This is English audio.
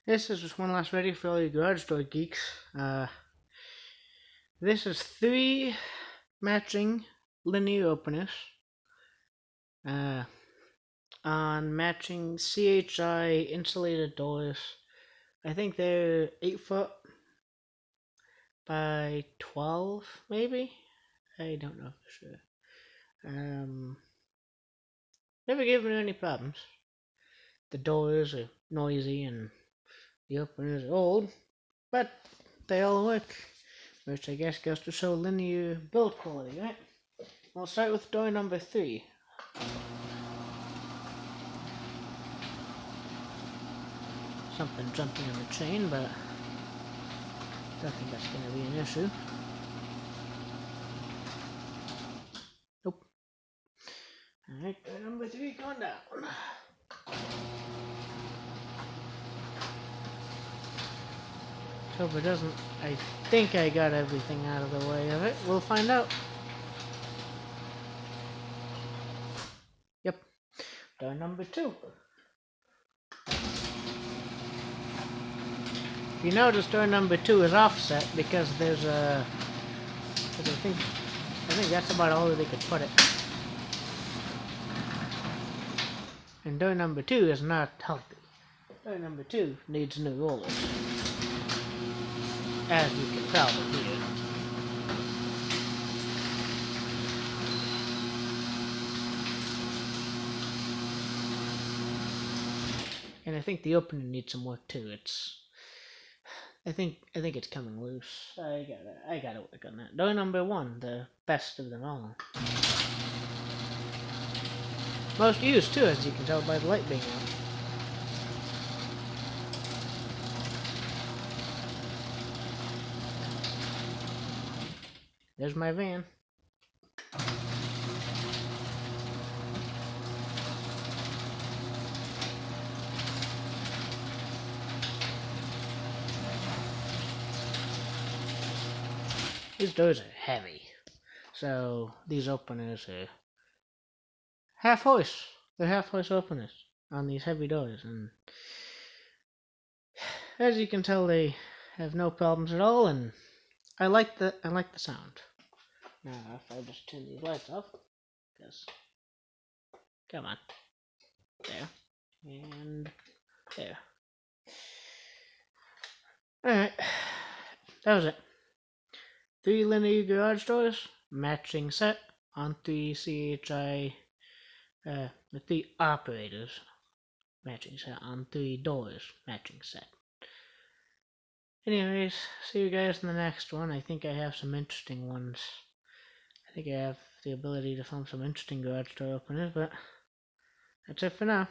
This is just one last video for all you garage door geeks. This is 3 matching linear openers on matching C.H.I. insulated doors. I think they're 8 foot by 12, maybe? I don't know for sure. Never given me any problems. The doors are noisy and the openers are old, but they all work, which I guess goes to show linear build quality, right? I'll start with door number 3. Something jumping on the chain, but I don't think that's going to be an issue. Nope. Alright, door number 3 going down. Hope it doesn't. I think I got everything out of the way of it. We'll find out. Yep. Door number 2. You notice door number 2 is offset because there's a. I think that's about all that they could put it. And door number 2 is not healthy. Door number 2 needs new rollers, as you can tell here. And I think the opening needs some work too. I think it's coming loose. I gotta work on that. Door number 1, the best of them all. Most used too, as you can tell by the light being out. There's my van. These doors are heavy, so these openers are half hoist. They're half hoist openers on these heavy doors, and as you can tell, they have no problems at all. And I like the sound. Now, if I just turn these lights off, because come on, there and there. All right, that was it. 3 linear garage doors, matching set on 3 C.H.I. The 3 operators, matching set on 3 doors, matching set. Anyways, see you guys in the next one. I think I have some interesting ones. I think I have the ability to film some interesting garage door openers, but that's it for now.